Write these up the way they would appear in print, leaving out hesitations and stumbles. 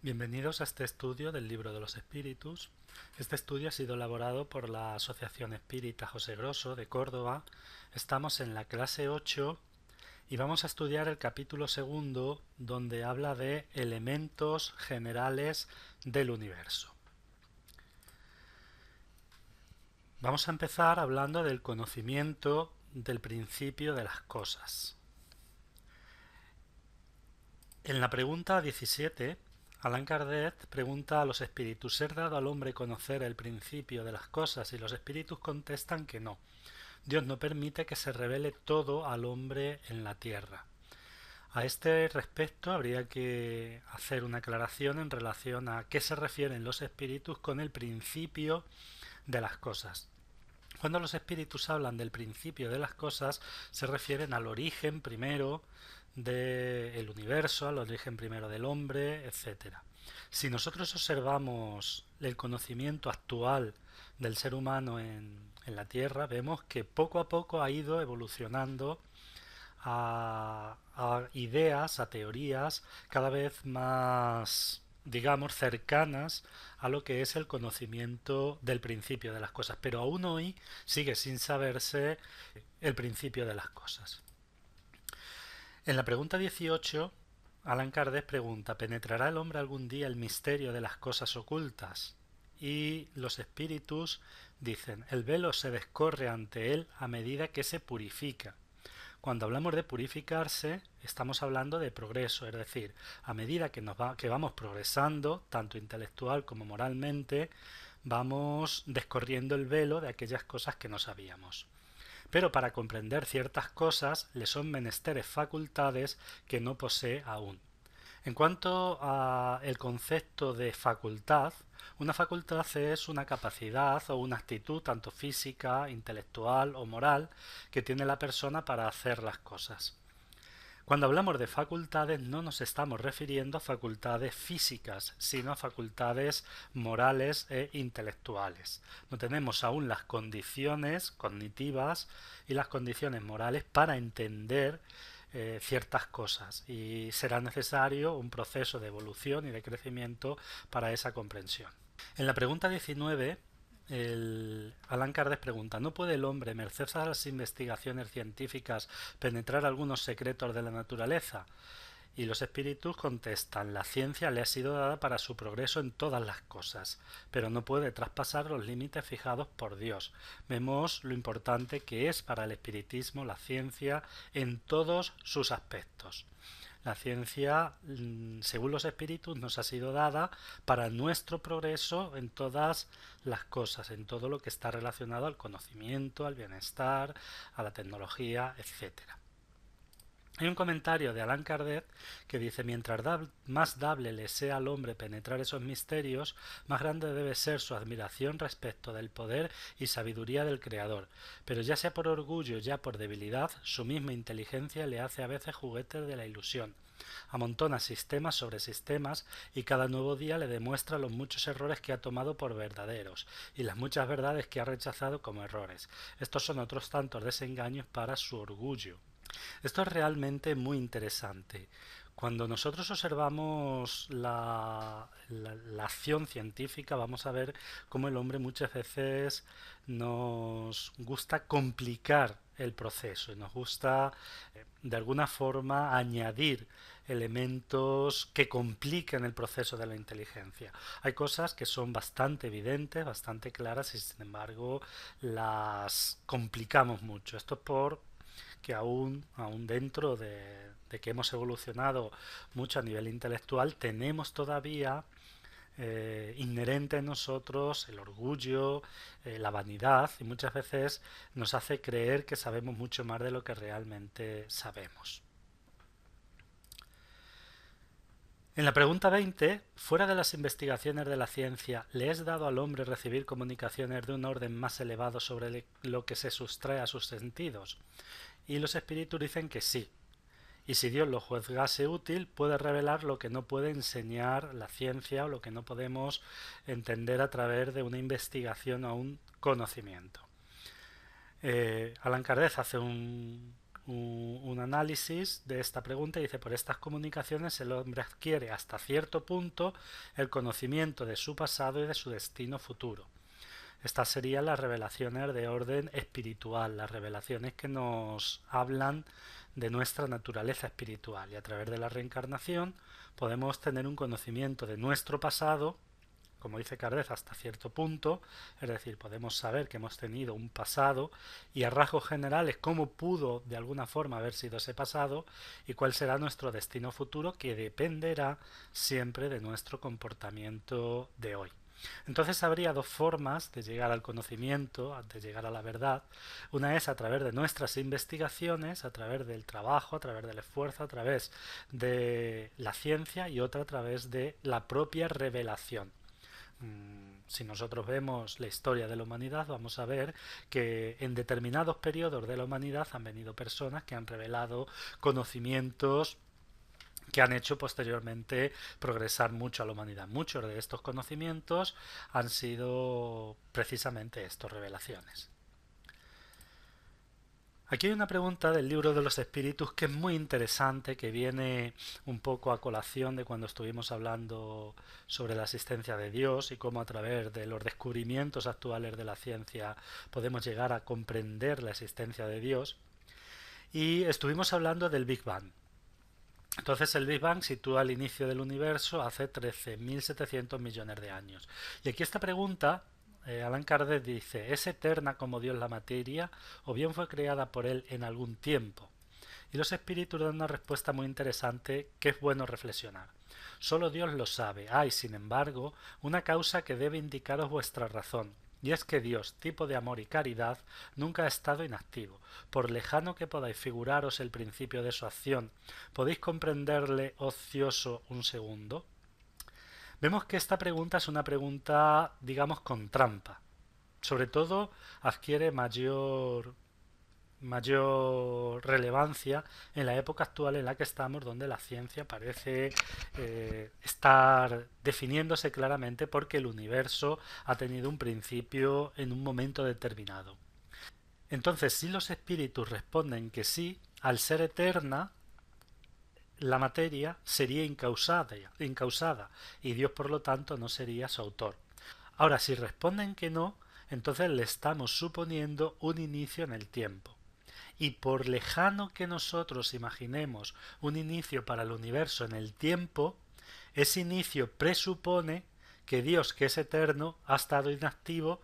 Bienvenidos a este estudio del Libro de los Espíritus. Este estudio ha sido elaborado por la Asociación Espírita José Grosso de Córdoba. Estamos en la clase 8 y vamos a estudiar el capítulo segundo, donde habla de elementos generales del universo. Vamos a empezar hablando del conocimiento del principio de las cosas. En la pregunta 17, Allan Kardec pregunta a los espíritus: ¿ser dado al hombre conocer el principio de las cosas? Y los espíritus contestan que no. Dios no permite que se revele todo al hombre en la tierra. A este respecto habría que hacer una aclaración en relación a qué se refieren los espíritus con el principio de las cosas. Cuando los espíritus hablan del principio de las cosas, se refieren al origen primero del universo, al origen primero del hombre, etc. Si nosotros observamos el conocimiento actual del ser humano en la Tierra, vemos que poco a poco ha ido evolucionando a ideas, a teorías cada vez más, digamos, cercanas a lo que es el conocimiento del principio de las cosas, pero aún hoy sigue sin saberse el principio de las cosas. En la pregunta 18, Allan Kardec pregunta: ¿penetrará el hombre algún día el misterio de las cosas ocultas? Y los espíritus dicen: el velo se descorre ante él a medida que se purifica. Cuando hablamos de purificarse, estamos hablando de progreso, es decir, a medida que vamos progresando, tanto intelectual como moralmente, vamos descorriendo el velo de aquellas cosas que no sabíamos. Pero para comprender ciertas cosas le son menesteres facultades que no posee aún. En cuanto al concepto de facultad, una facultad es una capacidad o una actitud tanto física, intelectual o moral que tiene la persona para hacer las cosas. Cuando hablamos de facultades no nos estamos refiriendo a facultades físicas, sino a facultades morales e intelectuales. No tenemos aún las condiciones cognitivas y las condiciones morales para entender ciertas cosas, y será necesario un proceso de evolución y de crecimiento para esa comprensión. En la pregunta 19, Allan Kardec pregunta: ¿no puede el hombre, merced a las investigaciones científicas, penetrar algunos secretos de la naturaleza? Y los espíritus contestan: la ciencia le ha sido dada para su progreso en todas las cosas, pero no puede traspasar los límites fijados por Dios. Vemos lo importante que es para el espiritismo la ciencia en todos sus aspectos. La ciencia, según los espíritus, nos ha sido dada para nuestro progreso en todas las cosas, en todo lo que está relacionado al conocimiento, al bienestar, a la tecnología, etcétera. Hay un comentario de Allan Kardec que dice: mientras más dable le sea al hombre penetrar esos misterios, más grande debe ser su admiración respecto del poder y sabiduría del Creador. Pero ya sea por orgullo, ya por debilidad, su misma inteligencia le hace a veces juguetes de la ilusión. Amontona sistemas sobre sistemas y cada nuevo día le demuestra los muchos errores que ha tomado por verdaderos y las muchas verdades que ha rechazado como errores. Estos son otros tantos desengaños para su orgullo. Esto es realmente muy interesante. Cuando nosotros observamos la acción científica, vamos a ver cómo el hombre muchas veces nos gusta complicar el proceso y nos gusta de alguna forma añadir elementos que compliquen el proceso de la inteligencia. Hay cosas que son bastante evidentes, bastante claras, y sin embargo las complicamos mucho. Esto es por que aún dentro de que hemos evolucionado mucho a nivel intelectual, tenemos todavía inherente en nosotros el orgullo, la vanidad, y muchas veces nos hace creer que sabemos mucho más de lo que realmente sabemos. En la pregunta 20, fuera de las investigaciones de la ciencia, ¿le es dado al hombre recibir comunicaciones de un orden más elevado sobre lo que se sustrae a sus sentidos? Y los espíritus dicen que sí. Y si Dios lo juzgase útil, puede revelar lo que no puede enseñar la ciencia o lo que no podemos entender a través de una investigación o un conocimiento. Allan Kardec hace un un análisis de esta pregunta y dice: por estas comunicaciones el hombre adquiere hasta cierto punto el conocimiento de su pasado y de su destino futuro. Estas serían las revelaciones de orden espiritual, las revelaciones que nos hablan de nuestra naturaleza espiritual, y a través de la reencarnación podemos tener un conocimiento de nuestro pasado, como dice Kardec, hasta cierto punto, es decir, podemos saber que hemos tenido un pasado y a rasgos generales cómo pudo de alguna forma haber sido ese pasado y cuál será nuestro destino futuro, que dependerá siempre de nuestro comportamiento de hoy. Entonces habría dos formas de llegar al conocimiento, de llegar a la verdad. Una es a través de nuestras investigaciones, a través del trabajo, a través del esfuerzo, a través de la ciencia, y otra a través de la propia revelación. Si nosotros vemos la historia de la humanidad, vamos a ver que en determinados periodos de la humanidad han venido personas que han revelado conocimientos que han hecho posteriormente progresar mucho a la humanidad. Muchos de estos conocimientos han sido precisamente estas revelaciones. Aquí hay una pregunta del libro de los espíritus que es muy interesante, que viene un poco a colación de cuando estuvimos hablando sobre la existencia de Dios y cómo a través de los descubrimientos actuales de la ciencia podemos llegar a comprender la existencia de Dios. Y estuvimos hablando del Big Bang. Entonces el Big Bang sitúa el inicio del universo hace 13.700 millones de años. Y aquí esta pregunta, Allan Kardec dice: ¿es eterna como Dios la materia o bien fue creada por él en algún tiempo? Y los espíritus dan una respuesta muy interesante que es bueno reflexionar. Solo Dios lo sabe. Hay, sin embargo, una causa que debe indicaros vuestra razón. Y es que Dios, tipo de amor y caridad, nunca ha estado inactivo. Por lejano que podáis figuraros el principio de su acción, ¿podéis comprenderle ocioso un segundo? Vemos que esta pregunta es una pregunta, digamos, con trampa. Sobre todo adquiere mayor relevancia en la época actual en la que estamos, donde la ciencia parece estar definiéndose claramente porque el universo ha tenido un principio en un momento determinado. Entonces, si los espíritus responden que sí, al ser eterna, la materia sería incausada y Dios, por lo tanto, no sería su autor. Ahora, si responden que no, entonces le estamos suponiendo un inicio en el tiempo. Y por lejano que nosotros imaginemos un inicio para el universo en el tiempo, ese inicio presupone que Dios, que es eterno, ha estado inactivo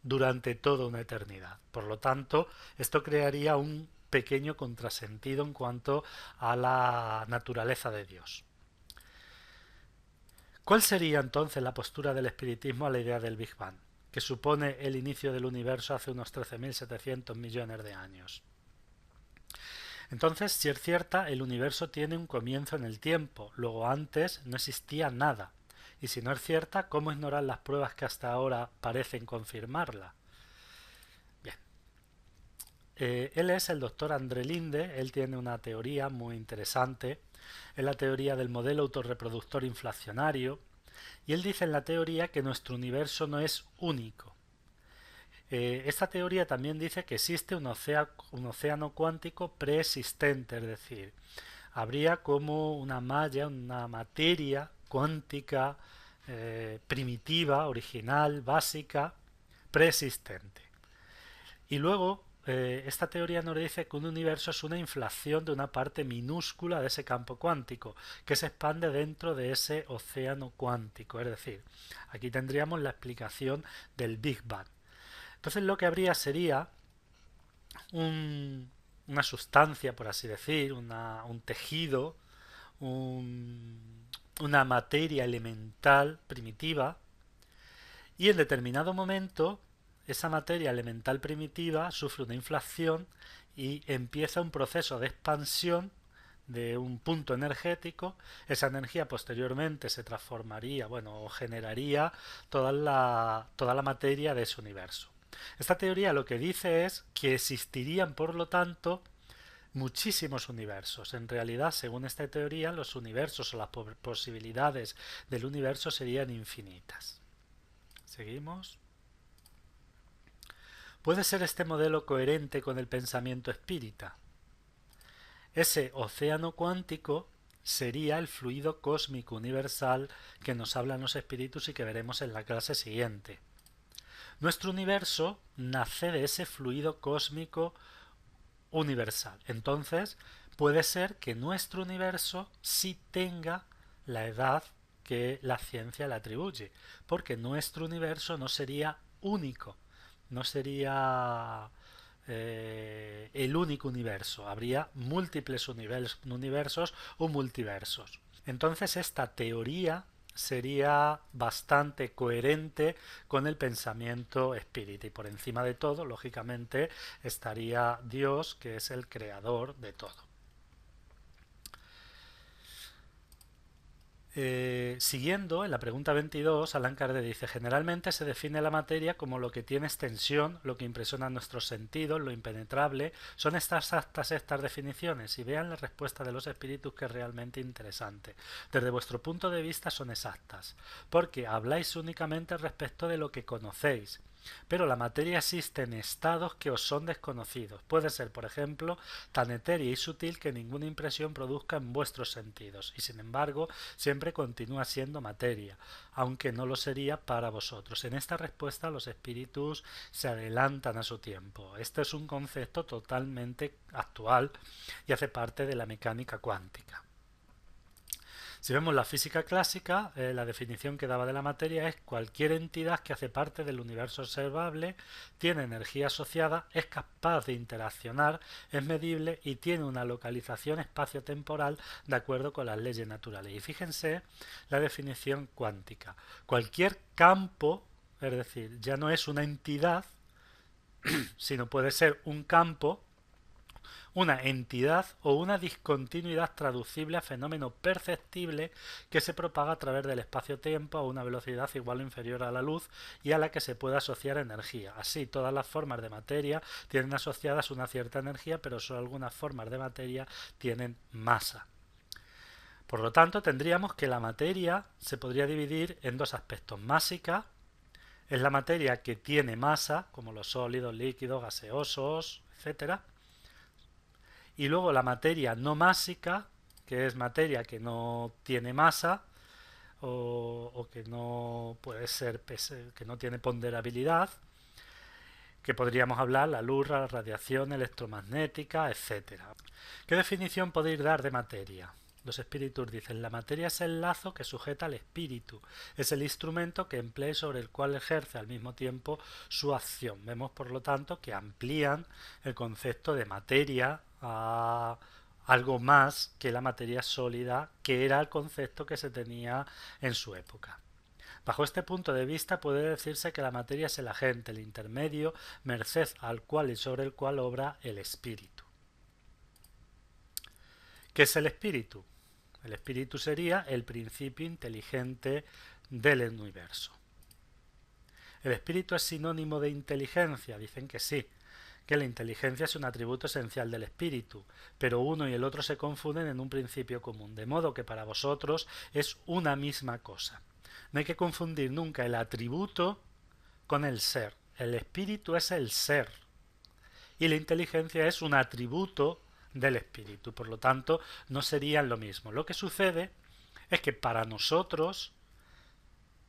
durante toda una eternidad. Por lo tanto, esto crearía un pequeño contrasentido en cuanto a la naturaleza de Dios. ¿Cuál sería entonces la postura del espiritismo a la idea del Big Bang, que supone el inicio del universo hace unos 13.700 millones de años? Entonces, si es cierta, el universo tiene un comienzo en el tiempo, luego antes no existía nada. Y si no es cierta, ¿cómo ignorar las pruebas que hasta ahora parecen confirmarla? Bien. Él es el doctor André Linde. Él tiene una teoría muy interesante. Es la teoría del modelo autorreproductor inflacionario. Y él dice en la teoría que nuestro universo no es único. Esta teoría también dice que existe un océano cuántico preexistente, es decir, habría como una malla, una materia cuántica primitiva, original, básica, preexistente. Y luego esta teoría nos dice que un universo es una inflación de una parte minúscula de ese campo cuántico que se expande dentro de ese océano cuántico. Es decir, aquí tendríamos la explicación del Big Bang. Entonces lo que habría sería una sustancia, por así decir, un tejido, una materia elemental primitiva, y en determinado momento esa materia elemental primitiva sufre una inflación y empieza un proceso de expansión de un punto energético. Esa energía posteriormente se transformaría, o generaría toda la materia de ese universo. Esta teoría lo que dice es que existirían, por lo tanto, muchísimos universos. En realidad, según esta teoría, los universos o las posibilidades del universo serían infinitas. Seguimos. ¿Puede ser este modelo coherente con el pensamiento espírita? ese océano cuántico sería el fluido cósmico universal que nos hablan los espíritus y que veremos en la clase siguiente. Nuestro universo nace de ese fluido cósmico universal. Entonces, puede ser que nuestro universo sí tenga la edad que la ciencia le atribuye, porque nuestro universo no sería único, no sería el único universo, habría múltiples universos o multiversos. Entonces esta teoría sería bastante coherente con el pensamiento espírita y por encima de todo, lógicamente, estaría Dios, que es el creador de todo. Siguiendo, en la pregunta 22, Allan Kardec dice: generalmente se define la materia como lo que tiene extensión, lo que impresiona nuestros sentidos, lo impenetrable. ¿Son exactas estas definiciones? Y vean la respuesta de los espíritus, que es realmente interesante. Desde vuestro punto de vista son exactas, porque habláis únicamente respecto de lo que conocéis. Pero la materia existe en estados que os son desconocidos. Puede ser, por ejemplo, tan etérea y sutil que ninguna impresión produzca en vuestros sentidos, y sin embargo siempre continúa siendo materia, aunque no lo sería para vosotros. En esta respuesta los espíritus se adelantan a su tiempo. Este es un concepto totalmente actual y hace parte de la mecánica cuántica. Si vemos la física clásica, la definición que daba de la materia es: cualquier entidad que hace parte del universo observable, tiene energía asociada, es capaz de interaccionar, es medible y tiene una localización espacio-temporal de acuerdo con las leyes naturales. Y fíjense la definición cuántica. Cualquier campo, es decir, ya no es una entidad, sino puede ser un campo, una entidad o una discontinuidad traducible a fenómeno perceptible que se propaga a través del espacio-tiempo a una velocidad igual o inferior a la luz y a la que se puede asociar energía. Así, todas las formas de materia tienen asociadas una cierta energía, pero solo algunas formas de materia tienen masa. Por lo tanto, tendríamos que la materia se podría dividir en dos aspectos: másica, es la materia que tiene masa, como los sólidos, líquidos, gaseosos, etcétera. Y luego la materia no másica, que es materia que no tiene masa o que no puede ser, que no tiene ponderabilidad, que podríamos hablar la luz, la radiación electromagnética, etcétera. ¿Qué definición podéis dar de materia? Los espíritus dicen: la materia es el lazo que sujeta al espíritu, es el instrumento que emplea y sobre el cual ejerce al mismo tiempo su acción. Vemos, por lo tanto, que amplían el concepto de materia a algo más que la materia sólida, que era el concepto que se tenía en su época. Bajo este punto de vista puede decirse que la materia es el agente, el intermedio, merced al cual y sobre el cual obra el espíritu. ¿Qué es el espíritu? El espíritu sería el principio inteligente del universo. ¿El espíritu es sinónimo de inteligencia? Dicen que sí, que la inteligencia es un atributo esencial del espíritu, pero uno y el otro se confunden en un principio común, de modo que para vosotros es una misma cosa. No hay que confundir nunca el atributo con el ser. El espíritu es el ser y la inteligencia es un atributo del espíritu. Por lo tanto, no serían lo mismo. Lo que sucede es que para nosotros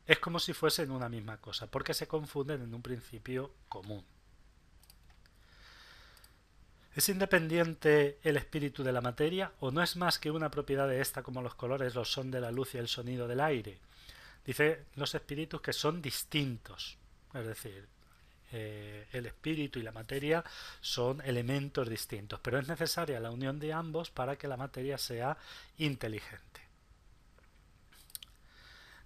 es como si fuesen una misma cosa, porque se confunden en un principio común. ¿Es independiente el espíritu de la materia o no es más que una propiedad de esta, como los colores lo son de la luz y el sonido del aire? Dice los espíritus que son distintos, es decir, el espíritu y la materia son elementos distintos, pero es necesaria la unión de ambos para que la materia sea inteligente.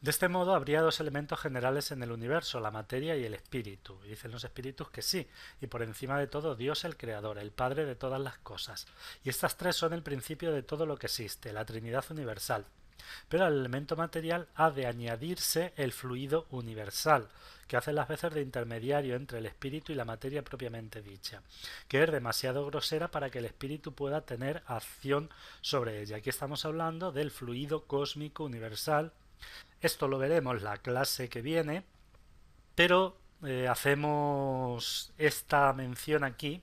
De este modo habría dos elementos generales en el universo, la materia y el espíritu. Y dicen los espíritus que sí, y por encima de todo Dios el Creador, el Padre de todas las cosas. Y estas tres son el principio de todo lo que existe, la Trinidad universal. Pero al elemento material ha de añadirse el fluido universal, que hace las veces de intermediario entre el espíritu y la materia propiamente dicha, que es demasiado grosera para que el espíritu pueda tener acción sobre ella. Aquí estamos hablando del fluido cósmico universal. Esto lo veremos la clase que viene, pero hacemos esta mención aquí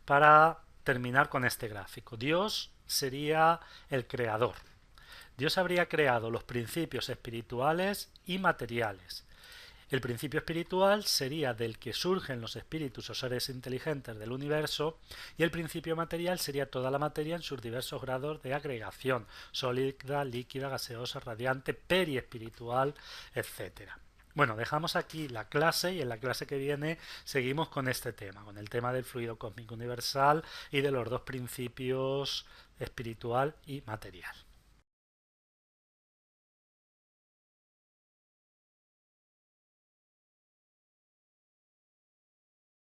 para terminar con este gráfico. Dios sería el creador. Dios habría creado los principios espirituales y materiales. El principio espiritual sería del que surgen los espíritus o seres inteligentes del universo, y el principio material sería toda la materia en sus diversos grados de agregación, sólida, líquida, gaseosa, radiante, periespiritual, etcétera. Bueno, dejamos aquí la clase y en la clase que viene seguimos con este tema, con el tema del fluido cósmico universal y de los dos principios espiritual y material.